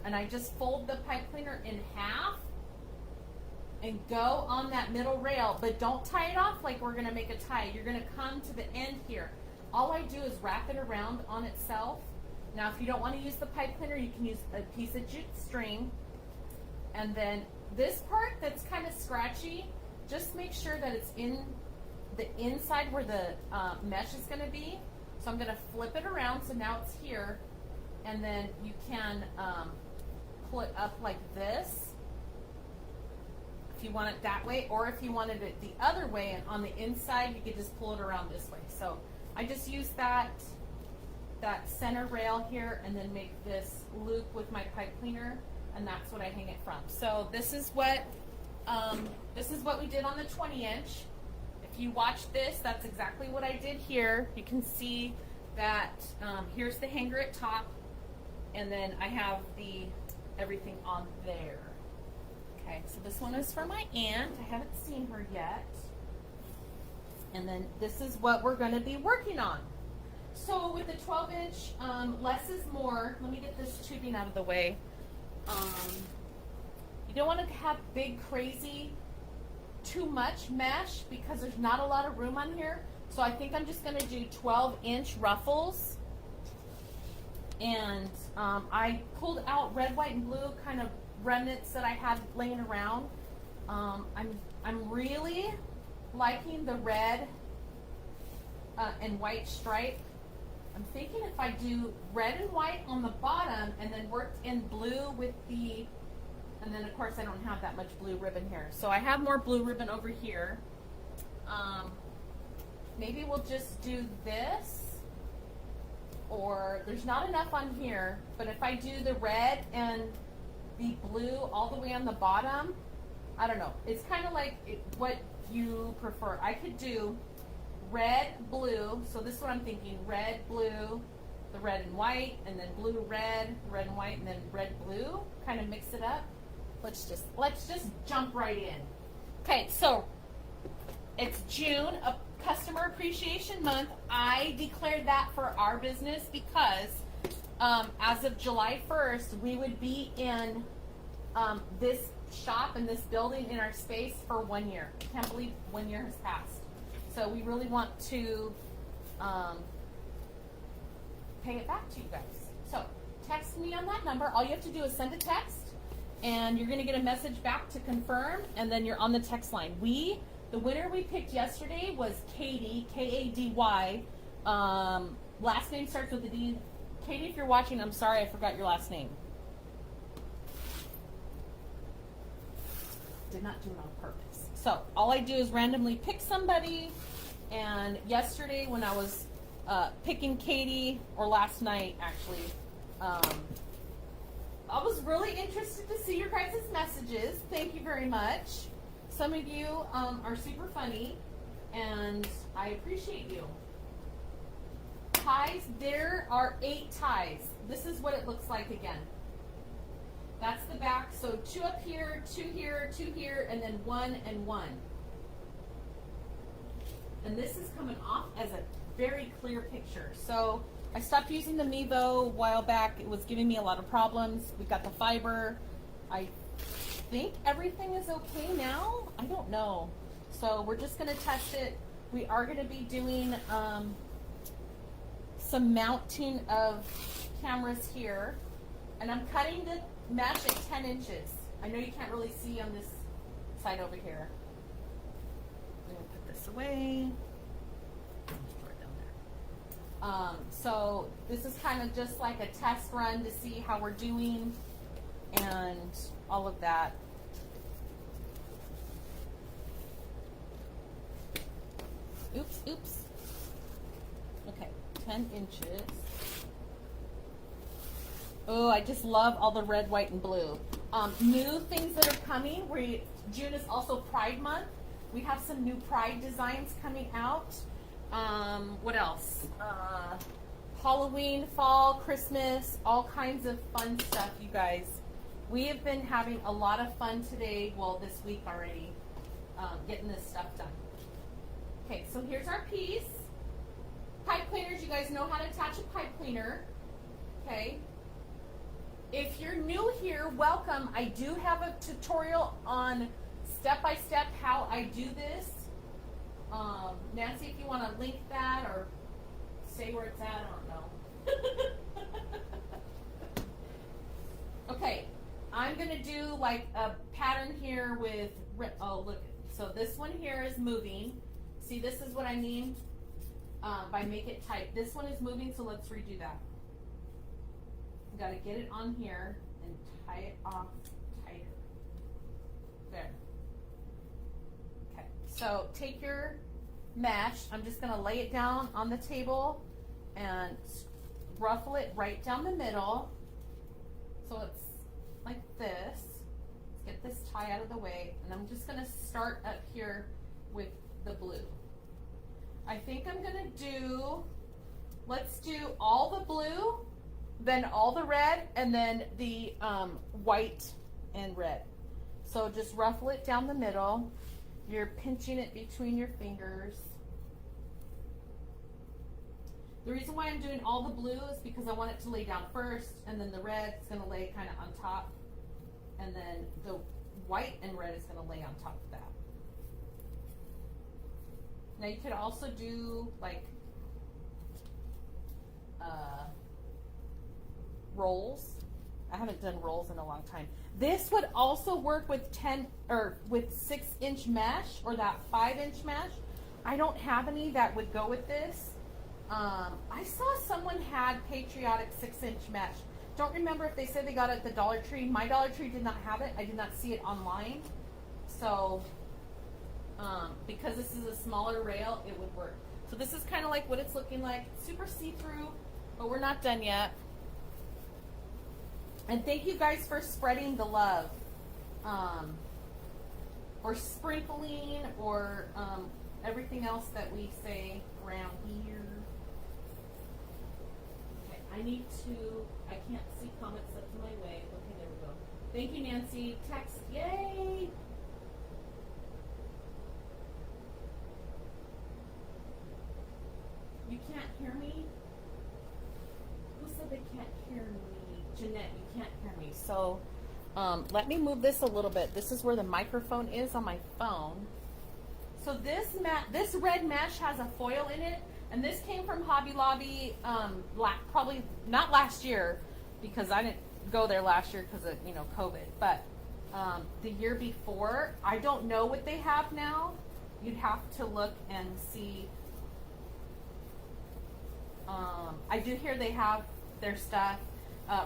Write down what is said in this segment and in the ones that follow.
and I just fold the pipe cleaner in half and go on that middle rail, but don't tie it off like we're gonna make a tie. You're gonna come to the end here. All I do is wrap it around on itself. Now, if you don't want to use the pipe cleaner, you can use a piece of jute string. And then this part that's kind of scratchy, just make sure that it's in the inside where the mesh is going to be. So I'm going to flip it around so now it's here. And then you can pull it up like this if you want it that way, or if you wanted it the other way and on the inside, you could just pull it around this way. So I just use that center rail here and then make this loop with my pipe cleaner, and that's what I hang it from. So this is what we did on the 20-inch. If you watch this, that's exactly what I did here. You can see that here's the hanger at top, and then I have everything on there. Okay, so this one is for my aunt. I haven't seen her yet. And then this is what we're going to be working on. So with the 12-inch, less is more. Let me get this tubing out of the way. You don't want to have big, crazy, too much mesh because there's not a lot of room on here. So I think I'm just going to do 12-inch ruffles. And I pulled out red, white, and blue kind of remnants that I had laying around. I'm really liking the red and white stripe. I'm thinking if I do red and white on the bottom and then worked in blue with and then of course I don't have that much blue ribbon here. So I have more blue ribbon over here. Maybe we'll just do this, or there's not enough on here, but if I do the red and the blue all the way on the bottom, I don't know. It's kind of like what you prefer. I could do red, blue, so this is what I'm thinking, red, blue, the red and white, and then blue, red and white, and then red, blue, kind of mix it up. Let's just jump right in. Okay, so it's June, a Customer Appreciation Month. I declared that for our business because as of July 1st, we would be in this shop and this building in our space for 1 year. I can't believe 1 year has passed. So we really want to pay it back to you guys. So text me on that number. All you have to do is send a text, and you're going to get a message back to confirm, and then you're on the text line. The winner we picked yesterday was Katie, K-A-D-Y. Last name starts with a D. Katie, if you're watching, I'm sorry I forgot your last name. Did not do it on purpose. So all I do is randomly pick somebody, and yesterday when I was picking Katie, or last night actually, I was really interested to see your guys' messages. Thank you very much. Some of you are super funny, and I appreciate you. Ties, there are 8 ties. This is what it looks like again. That's the back, so 2 up here, 2 here, 2 here, and then 1 and 1. And this is coming off as a very clear picture. So I stopped using the Mevo a while back. It was giving me a lot of problems. We got the fiber. I think everything is okay now. I don't know. So we're just going to test it. We are going to be doing some mounting of cameras here. And I'm cutting the mesh at 10 inches. I know you can't really see on this side over here. I'm going to put this away. So this is kind of just like a test run to see how we're doing and all of that. Oops. Okay, 10 inches. Oh, I just love all the red, white, and blue. New things that are coming. June is also Pride Month. We have some new Pride designs coming out. What else? Halloween, fall, Christmas, all kinds of fun stuff, you guys. We have been having a lot of fun today, well, this week already, getting this stuff done. Okay, so here's our piece. Pipe cleaners, you guys know how to attach a pipe cleaner. Okay. If you're new here, welcome. I do have a tutorial on step-by-step how I do this. Nancy, if you want to link that or say where it's at, I don't know. Okay, I'm going to do like a pattern here with, oh look, so this one here is moving. See, this is what I mean by make it tight. This one is moving, so let's redo that. You got to get it on here and tie it off tighter. There. Okay, so take your mesh. I'm just going to lay it down on the table and ruffle it right down the middle. So it's like this. Let's get this tie out of the way. And I'm just going to start up here with the blue. I think I'm going to do, let's do all the blue, then all the red, and then the white and red. So just ruffle it down the middle. You're pinching it between your fingers. The reason why I'm doing all the blue is because I want it to lay down first, and then the red is going to lay kind of on top, and then the white and red is going to lay on top of that. Now you could also do like rolls. I haven't done rolls in a long time. This would also work with 6-inch mesh or that 5-inch mesh. I don't have any that would go with this. I saw someone had Patriotic 6-inch mesh. Don't remember if they said they got it at the Dollar Tree. My Dollar Tree did not have it. I did not see it online. So, because this is a smaller rail, it would work. So this is kind of like what it's looking like. Super see-through, but we're not done yet. And thank you guys for spreading the love. Or sprinkling, or everything else that we say around here. Okay, I can't see comments up to my way. Okay, there we go. Thank you, Nancy. Text, yay! You can't hear me? Who said they can't hear me? Jeanette, you can't hear me. So, let me move this a little bit. This is where the microphone is on my phone. So this red mesh has a foil in it, and this came from Hobby Lobby, probably not last year, because I didn't go there last year because of COVID, but the year before. I don't know what they have now. You'd have to look and see. I do hear they have their stuff.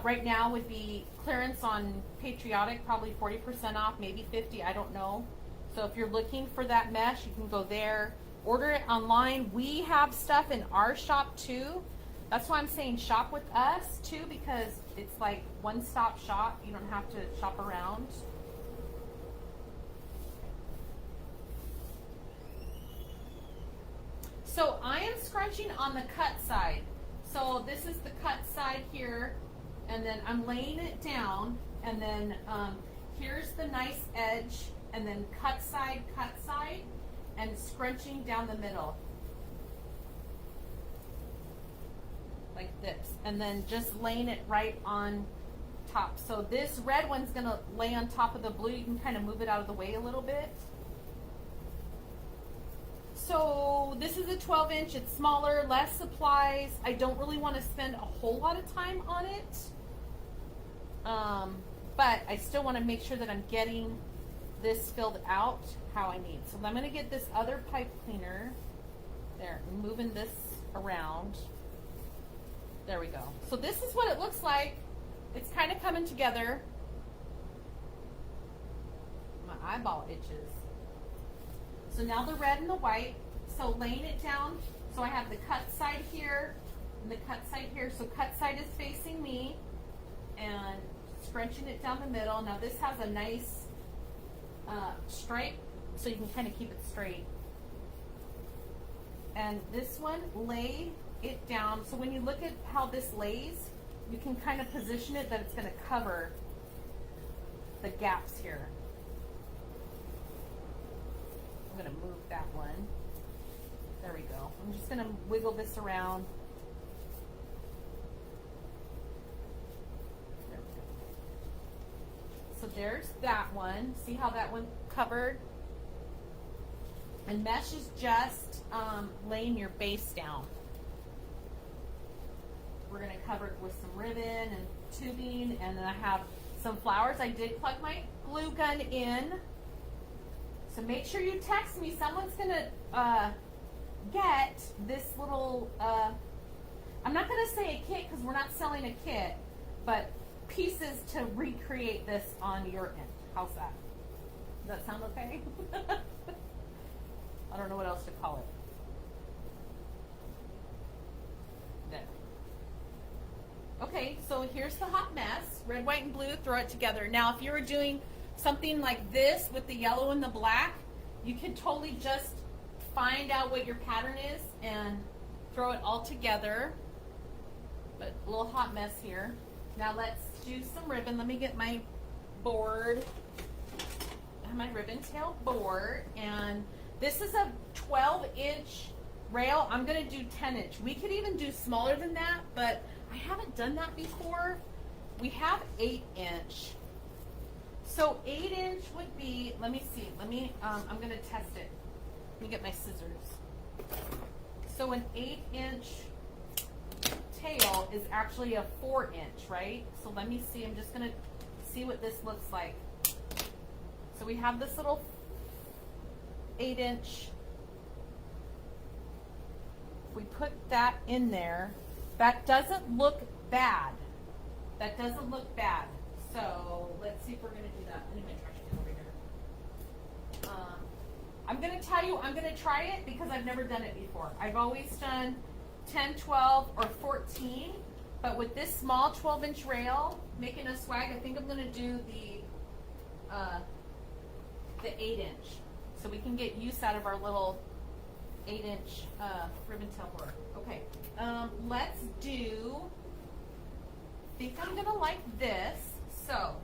Right now would be clearance on Patriotic, probably 40% off, maybe 50, I don't know. So if you're looking for that mesh, you can go there, order it online. We have stuff in our shop too. That's why I'm saying shop with us too, because it's like one-stop shop. You don't have to shop around. So I am scrunching on the cut side. So this is the cut side here, and then I'm laying it down, and then here's the nice edge, and then cut side, and scrunching down the middle. Like this. And then just laying it right on top. So this red one's gonna lay on top of the blue. You can kind of move it out of the way a little bit. So this is a 12-inch, it's smaller, less supplies. I don't really want to spend a whole lot of time on it. But I still want to make sure that I'm getting this filled out how I need. So I'm going to get this other pipe cleaner. There, I'm moving this around. There we go. So this is what it looks like. It's kind of coming together. My eyeball itches. So now the red and the white. So laying it down. So I have the cut side here and the cut side here. So cut side is facing me, and scrunching it down the middle. Now this has a nice stripe, so you can kind of keep it straight. And this one, lay it down. So when you look at how this lays, you can kind of position it that it's going to cover the gaps here. I'm going to move that one. There we go. I'm just going to wiggle this around. There we go. So there's that one. See how that one covered? And mesh is just laying your base down. We're going to cover it with some ribbon and tubing, and then I have some flowers. I did plug my glue gun in. So make sure you text me. Someone's going to get this little, I'm not going to say a kit because we're not selling a kit, but pieces to recreate this on your end. How's that? Does that sound okay? I don't know what else to call it. There. Okay, so here's the hot mess. Red, white, and blue, throw it together. Now, if you were doing something like this with the yellow and the black, you can totally just find out what your pattern is and throw it all together. But a little hot mess here. Now let's do some ribbon. Let me get my board. I have my ribbon tail board, and this is a 12-inch rail. I'm going to do 10-inch. We could even do smaller than that, but I haven't done that before. We have 8-inch. So 8-inch would be, let me see. I'm going to test it. Let me get my scissors. So an 8-inch tail is actually a 4-inch, right? So let me see. I'm just going to see what this looks like. So we have this little 8-inch. If we put that in there, that doesn't look bad. That doesn't look bad. So let's see if we're going to do that. I need my trash can over here. I'm going to tell you, I'm going to try it because I've never done it before. I've always done 10, 12, or 14. But with this small 12-inch rail, making a swag, I think I'm going to do the 8-inch. So we can get use out of our little 8-inch ribbon tail board. Okay, let's do, I think I'm gonna like this. So,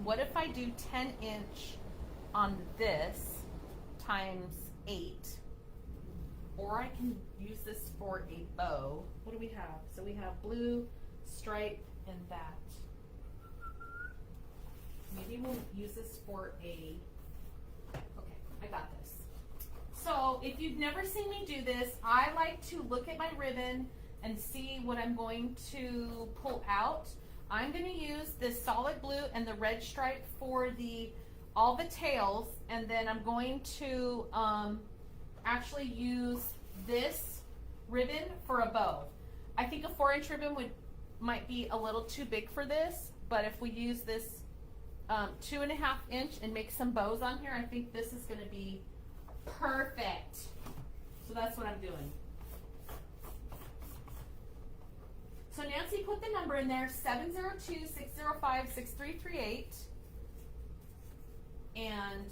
what if I do 10-inch on this times 8? Or I can use this for a bow. What do we have? So we have blue, stripe, and that. Maybe we'll use this for a, okay, I got this. So if you've never seen me do this, I like to look at my ribbon and see what I'm going to pull out. I'm going to use this solid blue and the red stripe for all the tails, and then I'm going to actually use this ribbon for a bow. I think a 4-inch ribbon might be a little too big for this, but if we use this 2.5-inch and make some bows on here, I think this is going to be perfect. So that's what I'm doing. So Nancy put the number in there, 702-605-6338. And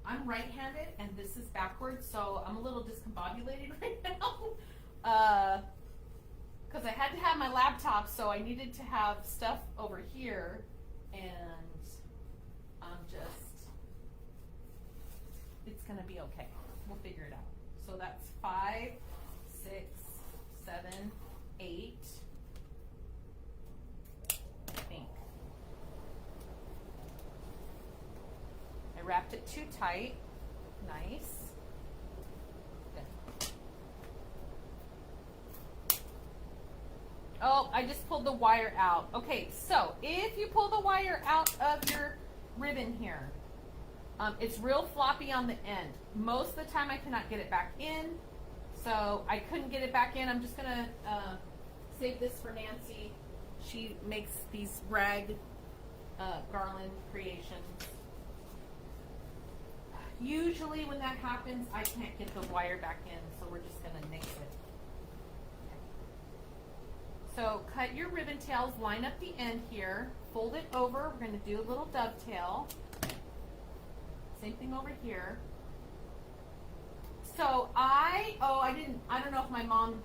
I'm right-handed, and this is backwards, so I'm a little discombobulated right now. Because I had to have my laptop, so I needed to have stuff over here, and I'm just, it's going to be okay. We'll figure it out. So that's 5, 6, 7, 8, I think. I wrapped it too tight. Nice. Good. Oh, I just pulled the wire out. Okay, so if you pull the wire out of your ribbon here, it's real floppy on the end. Most of the time I cannot get it back in, so I couldn't get it back in. I'm just going to save this for Nancy. She makes these rag garland creations. Usually when that happens, I can't get the wire back in, so we're just going to nix it. So cut your ribbon tails, line up the end here, fold it over. We're going to do a little dovetail. Same thing over here. So I don't know if my mom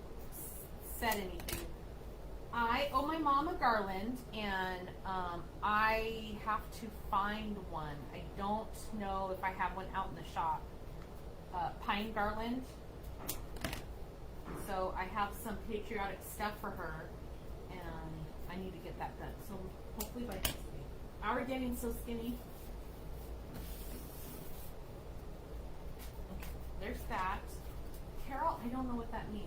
said anything. I owe my mom a garland, and I have to find one. I don't know if I have one out in the shop. Pine garland. So I have some patriotic stuff for her, and I need to get that done. So hopefully by next week. Our getting so skinny. Okay, there's that. Carol, I don't know what that means.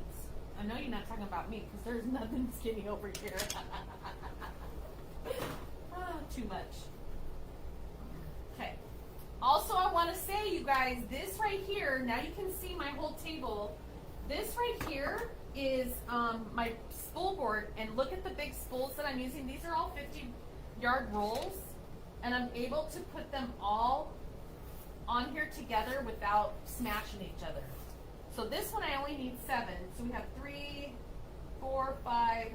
I know you're not talking about me because there's nothing skinny over here. Too much. Okay. Also, I want to say, you guys, this right here, now you can see my whole table. This right here is my spool board, and look at the big spools that I'm using. These are all 50-yard rolls, and I'm able to put them all on here together without smashing each other. So this one I only need 7. So we have 3, 4, 5,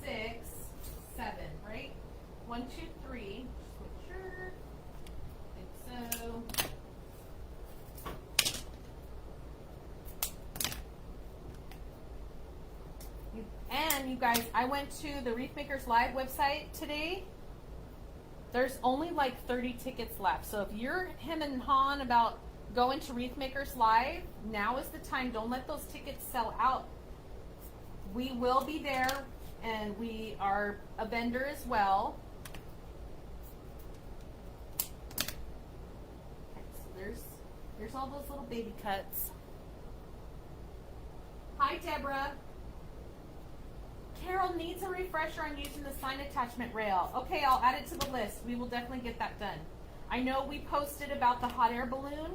6, 7, right? 1, 2, 3. Just make sure. Like so. And you guys, I went to the Wreath Makers Live website today. There's only like 30 tickets left. So if you're him and Han about going to Wreath Makers Live, now is the time. Don't let those tickets sell out. We will be there, and we are a vendor as well. Okay, so there's all those little baby cuts. Hi, Deborah. Carol needs a refresher on using the sign attachment rail. Okay, I'll add it to the list. We will definitely get that done. I know we posted about the hot air balloon.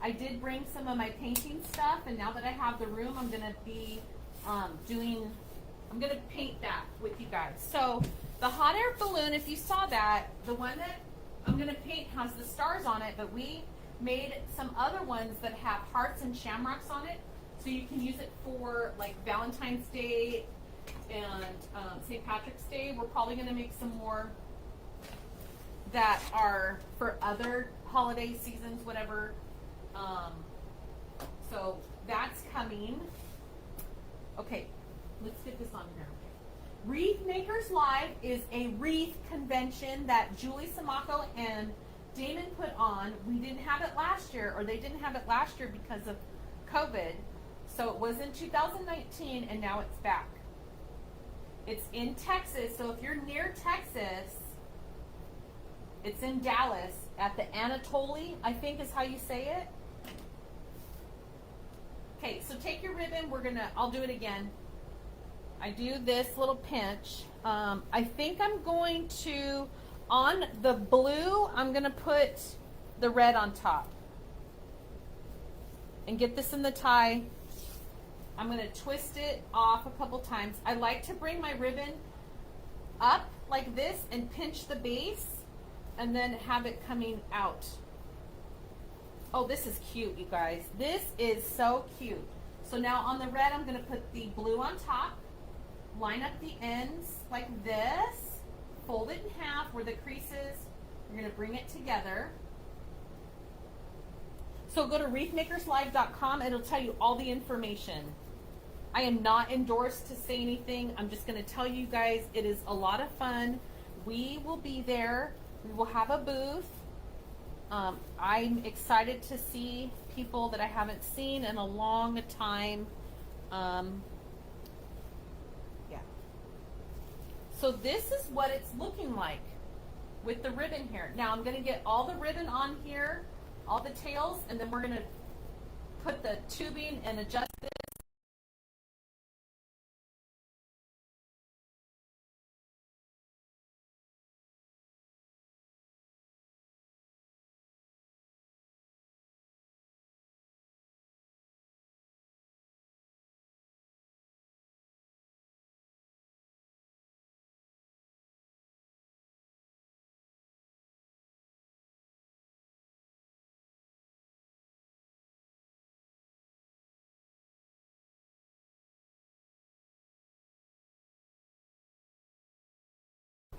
I did bring some of my painting stuff, and now that I have the room, I'm going to be I'm going to paint that with you guys. So the hot air balloon, if you saw that, the one that I'm going to paint has the stars on it, but we made some other ones that have hearts and shamrocks on it, so you can use it for like Valentine's Day and St. Patrick's Day. We're probably going to make some more that are for other holiday seasons, whatever. So that's coming. Okay, let's get this on here. Wreath Makers Live is a wreath convention that Julie Samaco and Damon put on. We didn't have it last year, or they didn't have it last year because of COVID. So it was in 2019, and now it's back. It's in Texas, so if you're near Texas, it's in Dallas at the Anatoly, I think is how you say it. Okay, so take your ribbon. I'll do it again. I do this little pinch. I think I'm going to, on the blue, I'm going to put the red on top. And get this in the tie. I'm going to twist it off a couple times. I like to bring my ribbon up like this and pinch the base and then have it coming out. Oh, this is cute, you guys. This is so cute. So now on the red, I'm going to put the blue on top, line up the ends like this, fold it in half where the crease is. You're going to bring it together. So go to wreathmakerslive.com. It'll tell you all the information. I am not endorsed to say anything. I'm just going to tell you guys it is a lot of fun. We will be there. We will have a booth. I'm excited to see people that I haven't seen in a long time. Yeah. So this is what it's looking like with the ribbon here. Now I'm going to get all the ribbon on here, all the tails, and then we're going to put the tubing and adjust it.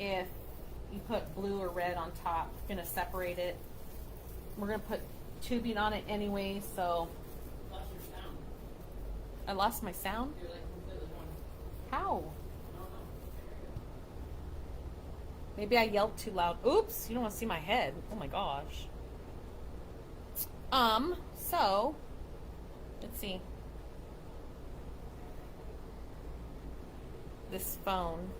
If you put blue or red on top, it's going to separate it. We're going to put tubing on it anyway, so. Lost your sound. I lost my sound? You're like completely gone. How? I don't know. Maybe I yelled too loud. Oops, you don't want to see my head. Oh my gosh. So, let's see. This phone.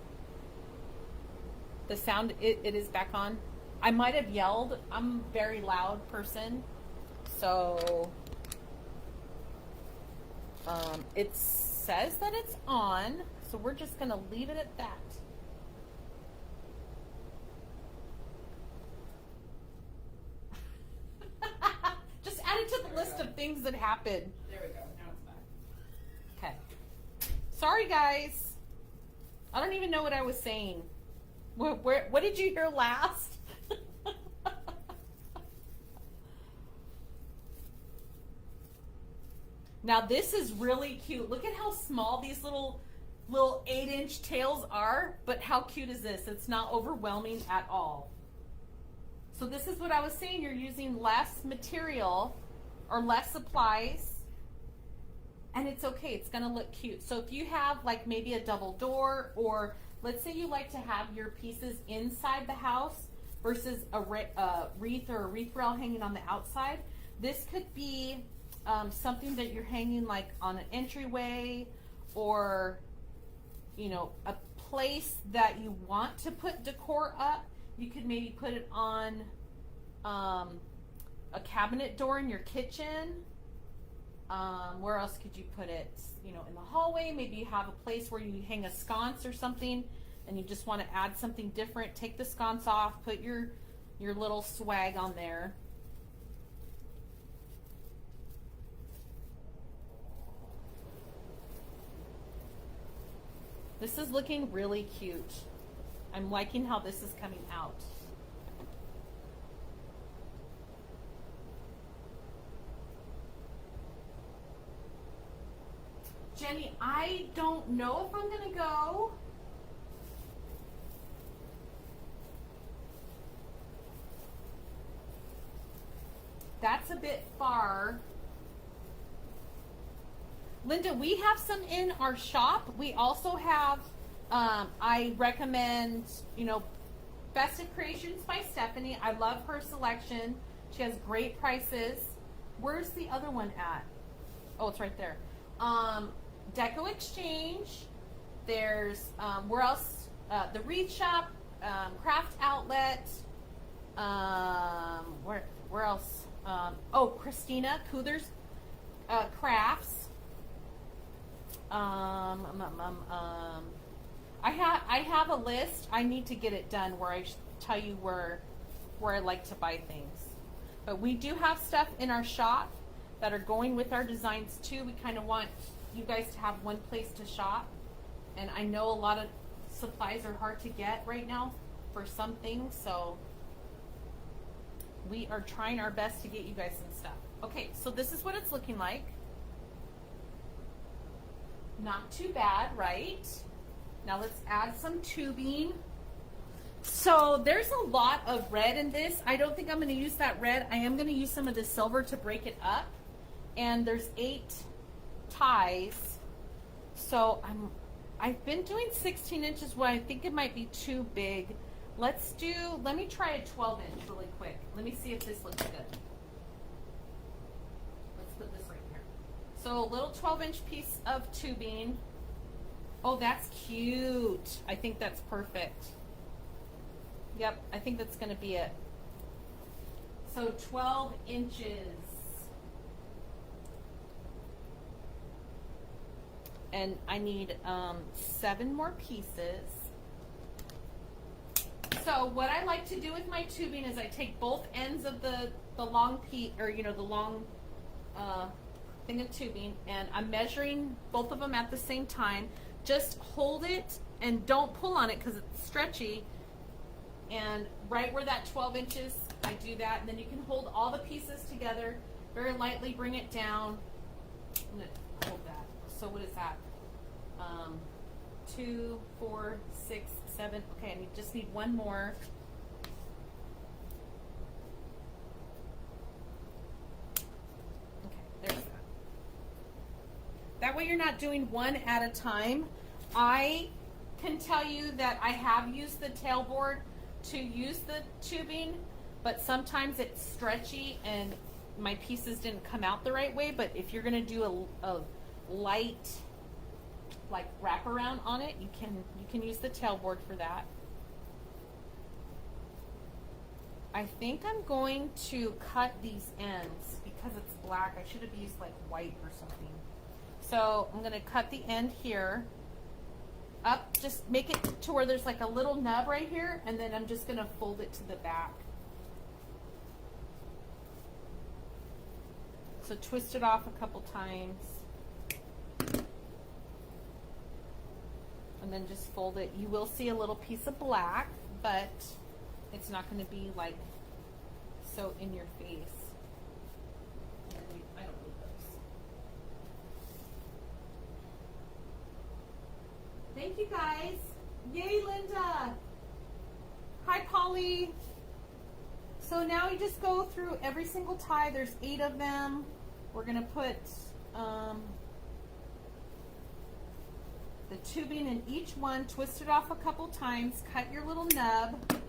The sound, it is back on. I might have yelled. I'm a very loud person. So it says that it's on. So we're just going to leave it at that. Just add it to the list of things that happened. There we go. Now it's back. Okay. Sorry, guys. I don't even know what I was saying. What did you hear last? Now this is really cute. Look at how small these little 8-inch tails are, but how cute is this? It's not overwhelming at all. So this is what I was saying. You're using less material or less supplies, and it's okay. It's going to look cute. So if you have like maybe a double door, or let's say you like to have your pieces inside the house versus a wreath or a wreath rail hanging on the outside, this could be something that you're hanging like on an entryway, or you know, a place that you want to put decor up. You could maybe put it on a cabinet door in your kitchen. Where else could you put it? You know, in the hallway. Maybe you have a place where you hang a sconce or something, and you just want to add something different. Take the sconce off, put your little swag on there. This is looking really cute. I'm liking how this is coming out. Jenny, I don't know if I'm gonna go. That's a bit far. Linda, we have some in our shop. We also have, I recommend, you know, Best of Creations by Stephanie. I love her selection. She has great prices. Where's the other one at? Oh, it's right there. Deco Exchange. There's, where else? The Wreath Shop, Craft Outlet. Where else? Oh, Christina Coother's Crafts. I have a list. I need to get it done where I tell you where I like to buy things. But we do have stuff in our shop that are going with our designs too. We kind of want you guys to have one place to shop. And I know a lot of supplies are hard to get right now for some things, so we are trying our best to get you guys some stuff. Okay, so this is what it's looking like. Not too bad, right? Now let's add some tubing. So there's a lot of red in this. I don't think I'm going to use that red. I am going to use some of the silver to break it up. And there's 8 ties. So I've been doing 16 inches, well, I think it might be too big. Let me try a 12-inch really quick. Let me see if this looks good. Let's put this right here. So a little 12-inch piece of tubing. Oh, that's cute. I think that's perfect. Yep, I think that's going to be it. So 12 inches. And I need 7 more pieces. So what I like to do with my tubing is I take both ends of the long piece, or you know, the long thing of tubing, and I'm measuring both of them at the same time. Just hold it and don't pull on it because it's stretchy. And right where that 12 inches, I do that, and then you can hold all the pieces together very lightly. Bring it down. I'm gonna hold that. So what is that? 2, 4, 6, 7. Okay, I just need one more. Okay, there's that. That way you're not doing one at a time. I can tell you that I have used the tailboard to use the tubing, but sometimes it's stretchy and my pieces didn't come out the right way. But if you're going to do a light like wraparound on it, you can use the tailboard for that. I think I'm going to cut these ends because it's black. I should have used like white or something. So I'm going to cut the end here up, just make it to where there's like a little nub right here, and then I'm just going to fold it to the back. So twist it off a couple times. And then just fold it. You will see a little piece of black, but it's not going to be like so in your face. I don't need those. Thank you guys. Yay, Linda. Hi, Polly. So now you just go through every single tie. There's 8 of them. We're going to put the tubing in each one, twist it off a couple times, cut your little nub,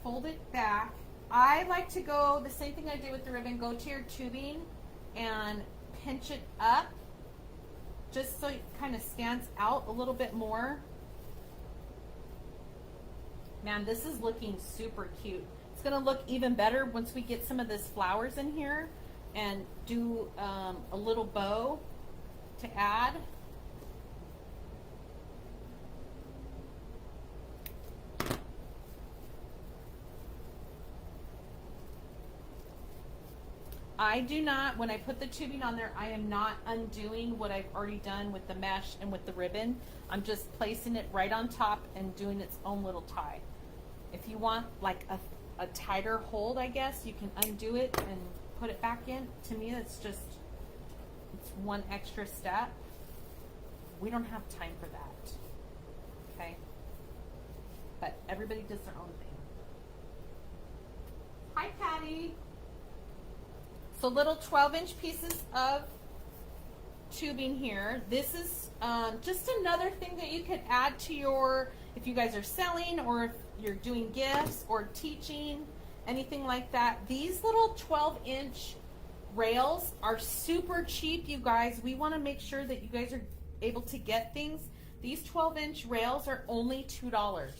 fold it back. I like to go the same thing I did with the ribbon, go to your tubing and pinch it up just so it kind of stands out a little bit more. Man, this is looking super cute. It's gonna look even better once we get some of this flowers in here and do a little bow to add. I do not, when I put the tubing on there, I am not undoing what I've already done with the mesh and with the ribbon. I'm just placing it right on top and doing its own little tie. If you want like a tighter hold, I guess, you can undo it and put it back in. To me, it's one extra step. We don't have time for that, okay? But everybody does their own thing. Hi, Patty. So little 12-inch pieces of tubing here. This is just another thing that you could add to your, if you guys are selling or if you're doing gifts or teaching, anything like that. These little 12-inch rails are super cheap, you guys. We want to make sure that you guys are able to get things. These 12-inch rails are only $2.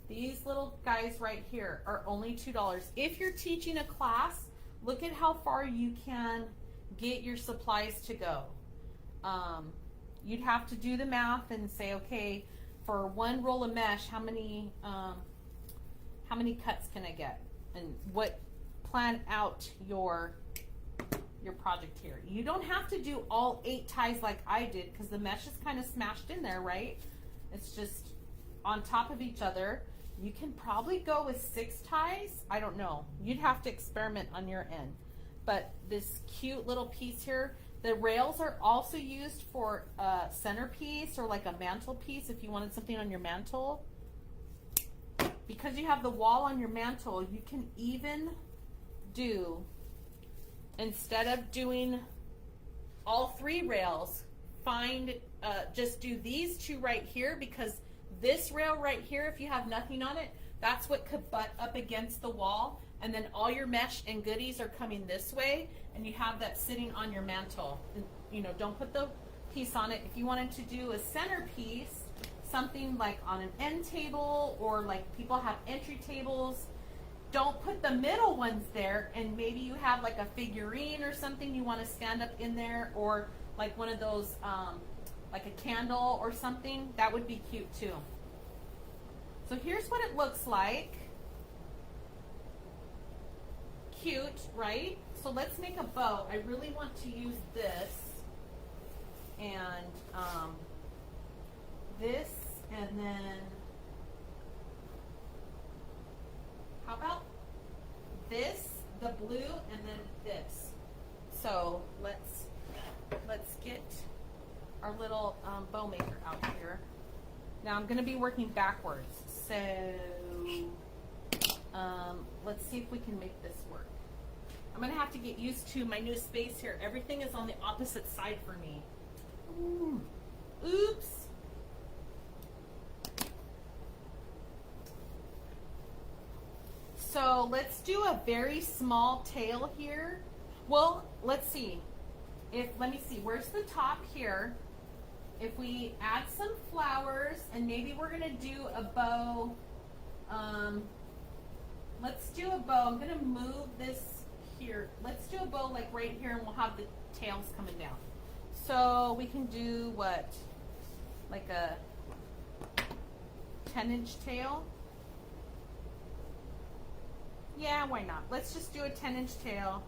These little guys right here are only $2. If you're teaching a class, look at how far you can get your supplies to go. You'd have to do the math and say, okay, for one roll of mesh, how many cuts can I get? And plan out your project here. You don't have to do all 8 ties like I did because the mesh is kind of smashed in there, right? It's just on top of each other. You can probably go with 6 ties. I don't know. You'd have to experiment on your end. But this cute little piece here, the rails are also used for a centerpiece or like a mantelpiece if you wanted something on your mantle. Because you have the wall on your mantle, you can even do, instead of doing all 3 rails, just do these 2 right here, because this rail right here, if you have nothing on it, that's what could butt up against the wall, and then all your mesh and goodies are coming this way, and you have that sitting on your mantle. And, you know, don't put the piece on it. If you wanted to do a centerpiece, something like on an end table, or like people have entry tables, don't put the middle ones there, and maybe you have like a figurine or something you want to stand up in there, or like one of those like a candle or something, that would be cute too. So here's what it looks like. Cute, right? So let's make a bow. I really want to use this and this, and then how about this, the blue, and then this. So let's get our little bow maker out here. Now I'm going to be working backwards, so let's see if we can make this work. I'm going to have to get used to my new space here. Everything is on the opposite side for me. Ooh. Oops. So let's do a very small tail here. Well, let's see. Let me see, where's the top here? If we add some flowers, and maybe we're gonna do a bow let's do a bow. I'm gonna move this here. Let's do a bow like right here, and we'll have the tails coming down. So we can do what? Like a 10-inch tail? Yeah, why not? Let's just do a 10-inch tail.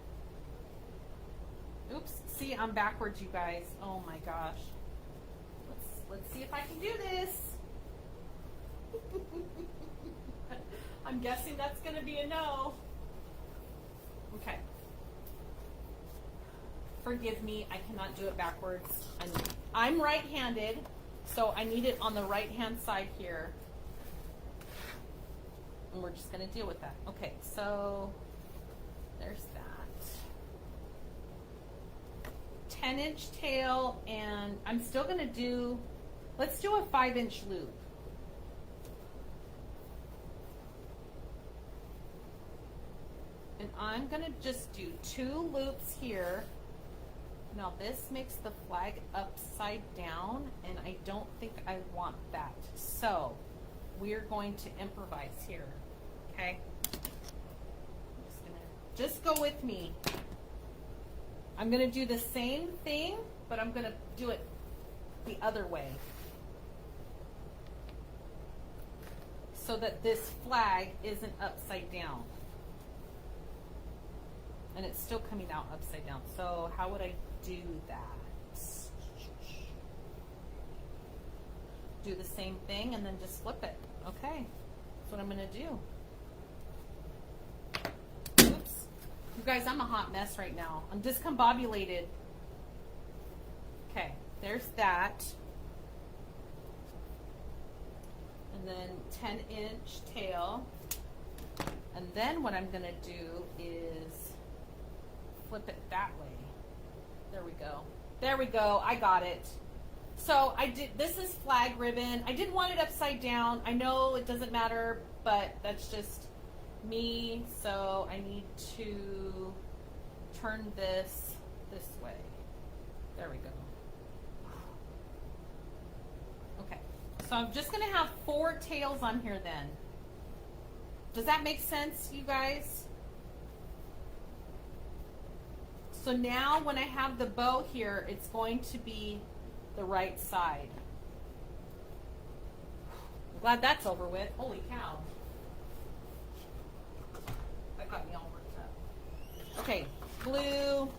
Oops, see, I'm backwards, you guys. Oh my gosh. Let's see if I can do this. I'm guessing that's going to be a no. Okay. Forgive me, I cannot do it backwards. I'm right-handed, so I need it on the right-hand side here. And we're just going to deal with that. Okay, so there's that. 10-inch tail, and I'm still going to do, let's do a 5-inch loop. And I'm going to just do 2 loops here. Now this makes the flag upside down, and I don't think I want that. So we're going to improvise here, okay? Just go with me. I'm going to do the same thing, but I'm going to do it the other way, so that this flag isn't upside down. And it's still coming out upside down. So how would I do that? Do the same thing and then just flip it. Okay, that's what I'm going to do. Oops. You guys, I'm a hot mess right now. I'm discombobulated. Okay, there's that. And then 10-inch tail. And then what I'm going to do is flip it that way. There we go. There we go. I got it. So I did, this is flag ribbon. I didn't want it upside down. I know it doesn't matter, but that's just me. So I need to turn this way. There we go. Okay. So I'm just going to have 4 tails on here then. Does that make sense, you guys? So now when I have the bow here, it's going to be the right side. I'm glad that's over with. Holy cow. That got me all worked up. Okay, glue.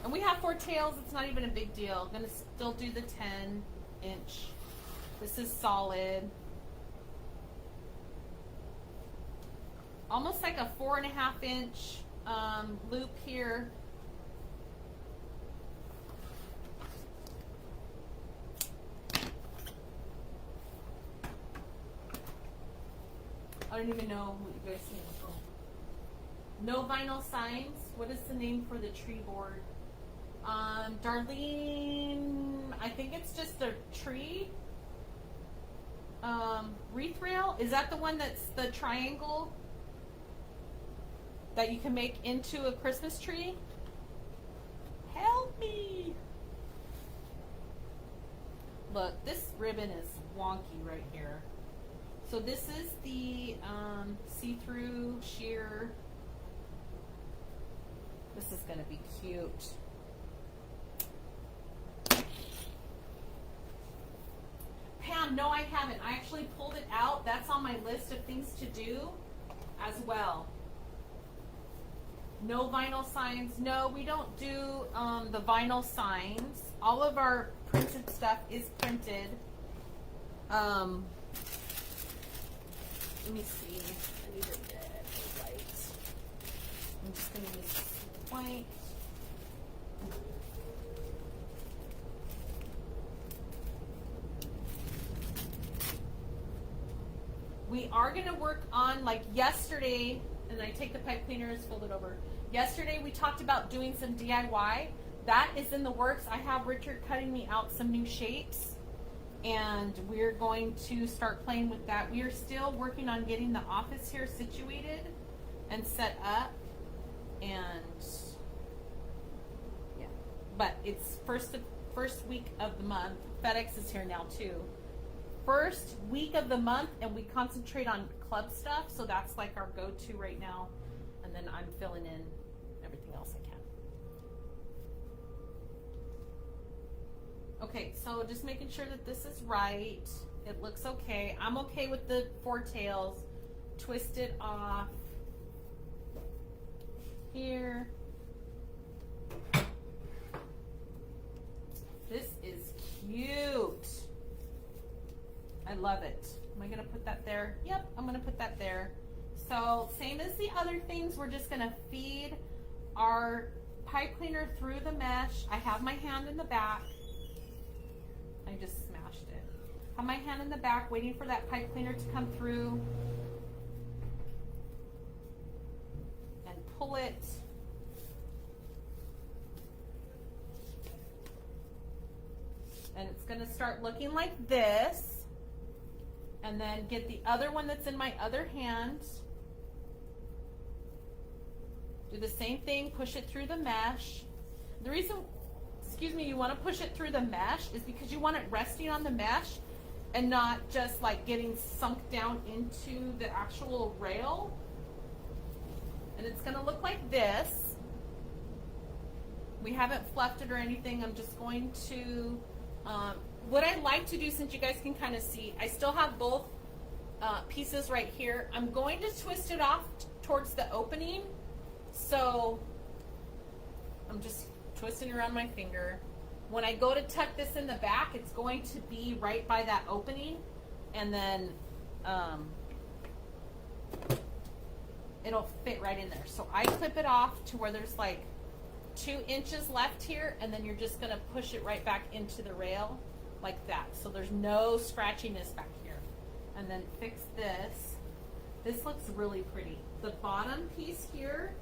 And we have 4 tails. It's not even a big deal. I'm going to still do the 10-inch. This is solid. Almost like a 4.5-inch loop here. I don't even know what you guys think. No vinyl signs. What is the name for the tree board? Darlene, I think it's just a tree. Wreath rail. Is that the one that's the triangle that you can make into a Christmas tree? Help me. Look, this ribbon is wonky right here. So this is the see-through sheer. This is going to be cute. Pam, no I haven't. I actually pulled it out. That's on my list of things to do as well. No vinyl signs. No, we don't do the vinyl signs. All of our printed stuff is printed. Let me see. I need a red or white. I'm just going to use white. We are going to work on, like yesterday, and I take the pipe cleaners, fold it over. Yesterday we talked about doing some DIY. That is in the works. I have Richard cutting me out some new shapes, and we're going to start playing with that. We are still working on getting the office here situated and set up, and yeah, but it's first week of the month. FedEx is here now too. first week of the month and we concentrate on club stuff, so that's like our go-to right now. And then I'm filling in everything else I can. Okay, so just making sure that this is right. It looks okay. I'm okay with the 4 tails. Twist it off here. This is cute. I love it. Am I gonna put that there? Yep, I'm gonna put that there. So same as the other things, we're just gonna feed our pipe cleaner through the mesh. I have my hand in the back. I just smashed it. Have my hand in the back waiting for that pipe cleaner to come through. And pull it. And it's gonna start looking like this. And then get the other one that's in my other hand. Do the same thing, push it through the mesh. The reason, excuse me, you want to push it through the mesh is because you want it resting on the mesh and not just like getting sunk down into the actual rail. And it's going to look like this. We haven't fluffed it or anything. I'm just going to, what I like to do, since you guys can kind of see, I still have both pieces right here. I'm going to twist it off towards the opening. So I'm just twisting around my finger. When I go to tuck this in the back, it's going to be right by that opening, and then it'll fit right in there. So I clip it off to where there's like 2 inches left here, and then you're just gonna push it right back into the rail like that. So there's no scratchiness back here. And then fix this. This looks really pretty. The bottom piece here,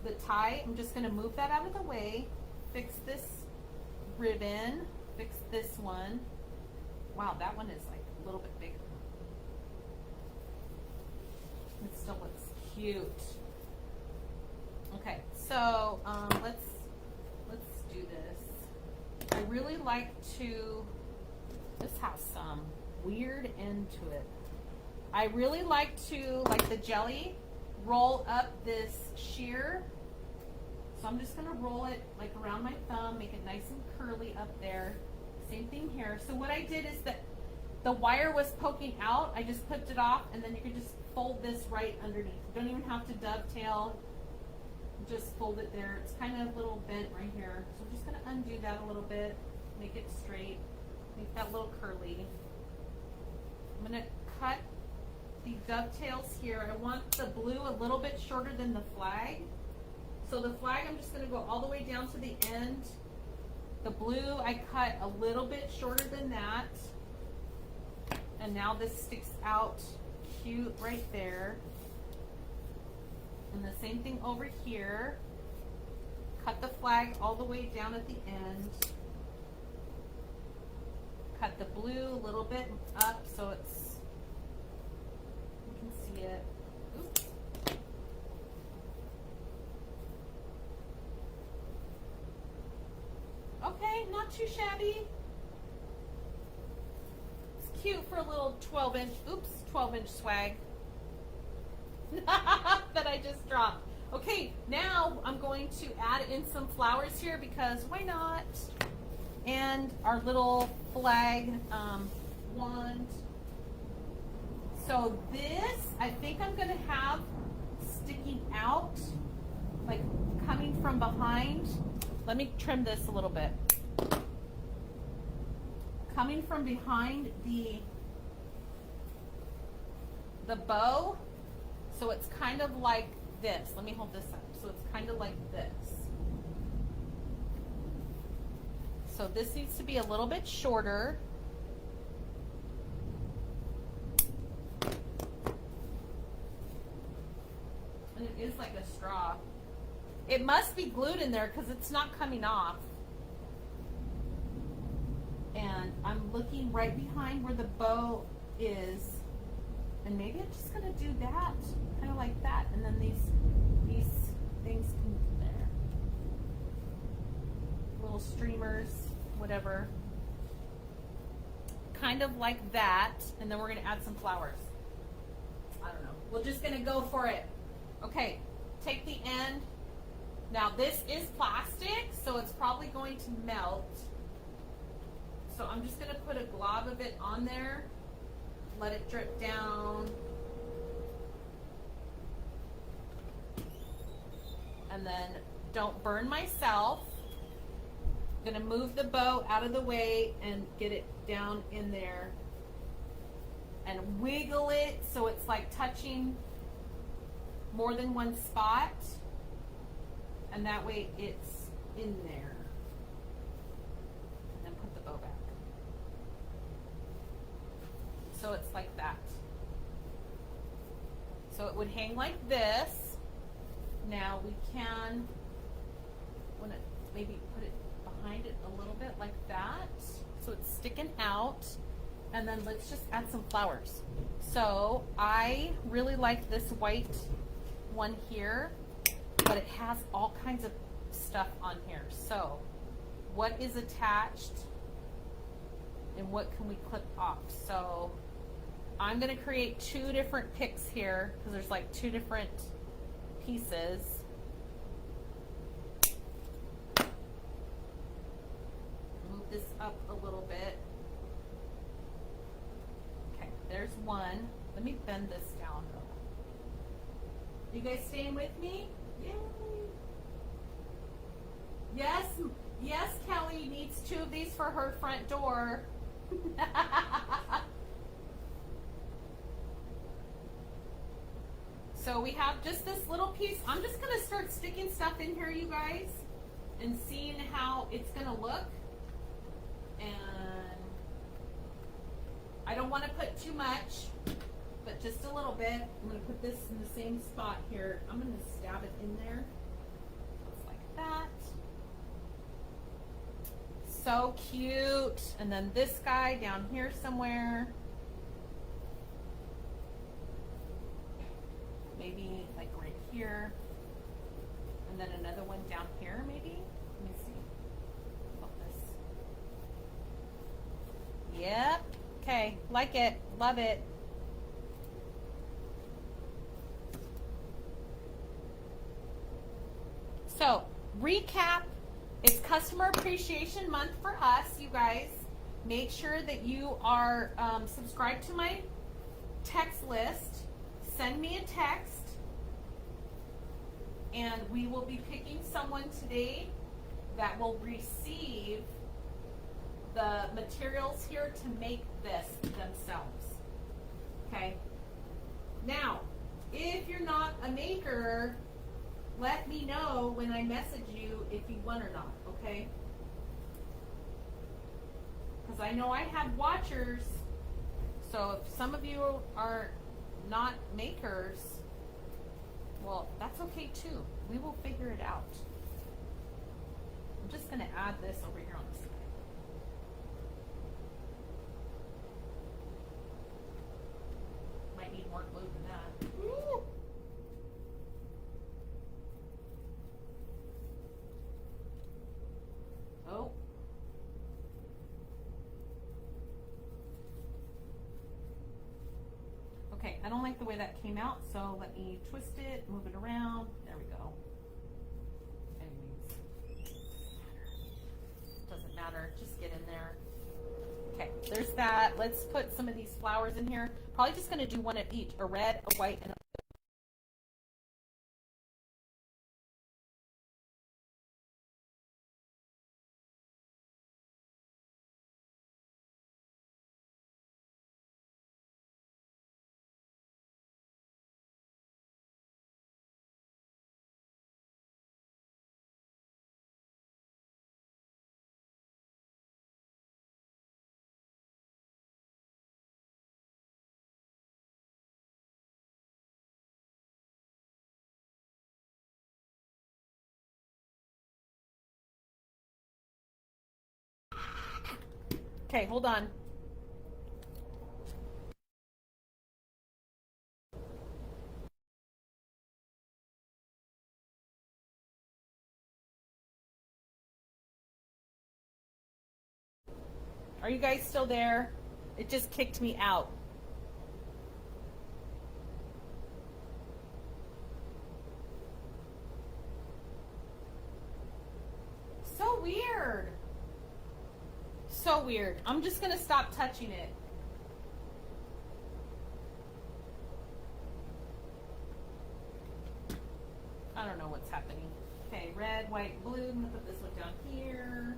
the tie, I'm just gonna move that out of the way. Fix this ribbon, fix this one. Wow, that one is like a little bit bigger. It still looks cute. Okay, so let's do this. I really like to, this has some weird end to it. I really like to, like the jelly, roll up this sheer. So I'm just gonna roll it like around my thumb, make it nice and curly up there. Same thing here. So what I did is that the wire was poking out. I just clipped it off, and then you can just fold this right underneath. You don't even have to dovetail. Just fold it there. It's kind of a little bent right here. So I'm just gonna undo that a little bit, make it straight, make that a little curly. I'm gonna cut the dovetails here. I want the blue a little bit shorter than the flag. So the flag, I'm just gonna go all the way down to the end. The blue, I cut a little bit shorter than that. And now this sticks out cute right there. And the same thing over here. Cut the flag all the way down at the end. Cut the blue a little bit up so it's, you can see it. Oops. Okay, not too shabby. It's cute for a little 12-inch, 12-inch swag that I just dropped. Okay, now I'm going to add in some flowers here because why not? And our little flag wand. So this, I think I'm gonna have sticking out, like coming from behind. Let me trim this a little bit. Coming from behind the bow, so it's kind of like this. Let me hold this up. So it's kind of like this. So this needs to be a little bit shorter. And it is like a straw. It must be glued in there because it's not coming off. And I'm looking right behind where the bow is. And maybe I'm just gonna do that, kind of like that. And then these things can there. Little streamers, whatever. kind of like that, and then we're gonna add some flowers. I don't know. We're just gonna go for it. Okay, take the end. Now this is plastic, so it's probably going to melt. So I'm just gonna put a glob of it on there, let it drip down. And then don't burn myself. I'm gonna move the bow out of the way and get it down in there and wiggle it so it's like touching more than one spot, and that way it's in there. And then put the bow back. So it's like that. So it would hang like this. Now we can wanna maybe put it behind it a little bit like that, so it's sticking out. And then let's just add some flowers. So I really like this white one here, but it has all kinds of stuff on here. So what is attached and what can we clip off? So I'm gonna create two different picks here because there's like two different pieces. Move this up a little bit. Okay, there's one. Let me bend this down though. You guys staying with me? Yay! Yes, yes, Kelly needs two of these for her front door. So we have just this little piece. I'm just gonna start sticking stuff in here, you guys, and seeing how it's gonna look. And I don't wanna put too much, but just a little bit. I'm gonna put this in the same spot here. I'm gonna stab it in there. Just like that. So cute. And then this guy down here somewhere. Maybe like right here, and then another one down here maybe. Let me see about this. Yep. Okay, like it, love it. So recap, it's Customer Appreciation Month for us, you guys. Make sure that you are subscribed to my text list. Send me a text, and we will be picking someone today that will receive the materials here to make this themselves. Okay? Now, if you're not a maker, let me know when I message you if you won or not, okay? Because I know I have watchers, so if some of you are not makers, well, that's okay too. We will figure it out. I'm just going to add this over here on the side. Might need more glue than that. Woo! Oh. Okay, I don't like the way that came out, so let me twist it, move it around. There we go. Anyways, doesn't matter, just get in there. Okay, there's that. Let's put some of these flowers in here. Probably just gonna do one of each, a red, a white, and a okay, hold on. Are you guys still there? It just kicked me out. So weird. So weird. I'm just gonna stop touching it. I don't know what's happening. Okay, red, white, blue. I'm gonna put this one down here.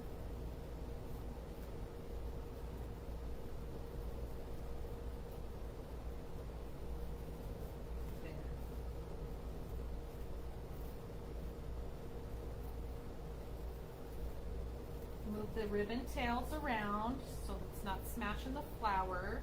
There. Move the ribbon tails around so it's not smashing the flower.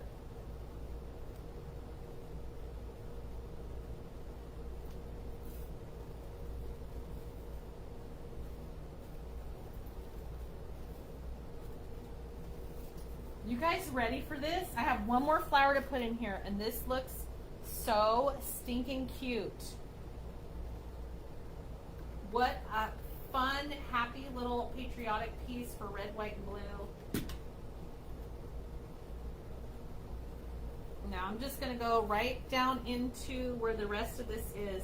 You guys ready for this? I have one more flower to put in here, and this looks so stinking cute. What a fun, happy little patriotic piece for red, white, and blue. Now I'm just gonna go right down into where the rest of this is.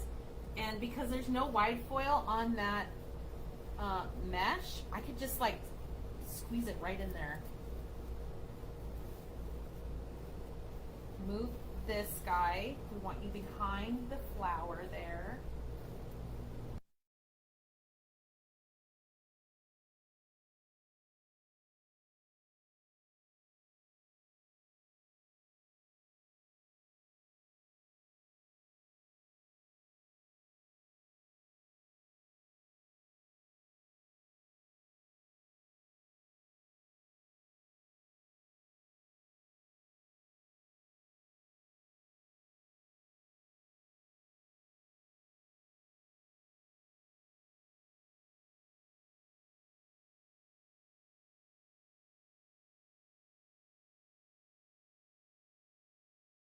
And because there's no wide foil on that mesh, I could just like squeeze it right in there. Move this guy. We want you behind the flower there.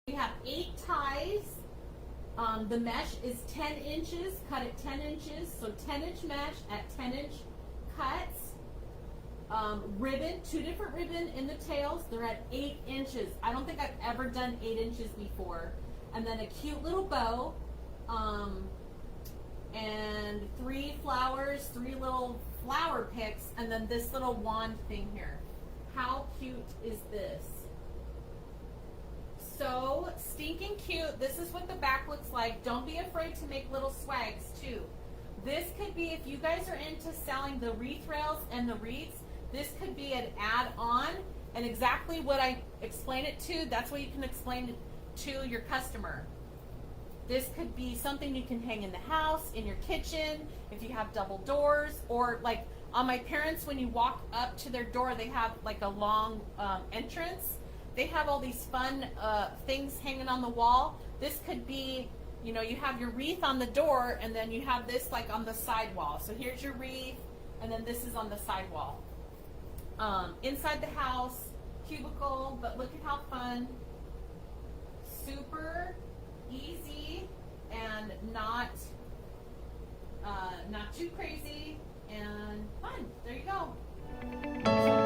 We have 8 ties. The mesh is 10 inches, cut at 10 inches, so 10-inch mesh at 10-inch cuts. Ribbon, 2 different ribbon in the tails, they're at 8 inches. I don't think I've ever done 8 inches before. And then a cute little bow, and 3 flowers, 3 little flower picks, and then this little wand thing here. How cute is this? So stinking cute. This is what the back looks like. Don't be afraid to make little swags too. This could be, if you guys are into selling the wreath rails and the wreaths, this could be an add-on, and exactly what I explain it to, that's what you can explain it to your customer. This could be something you can hang in the house, in your kitchen, if you have double doors, or like on my parents, when you walk up to their door, they have like a long entrance. They have all these fun things hanging on the wall. This could be, you know, you have your wreath on the door, and then you have this like on the side wall. So here's your wreath, and then this is on the side wall. Inside the house, cubicle, but look at how fun. Super easy and not too crazy and fun. There you go.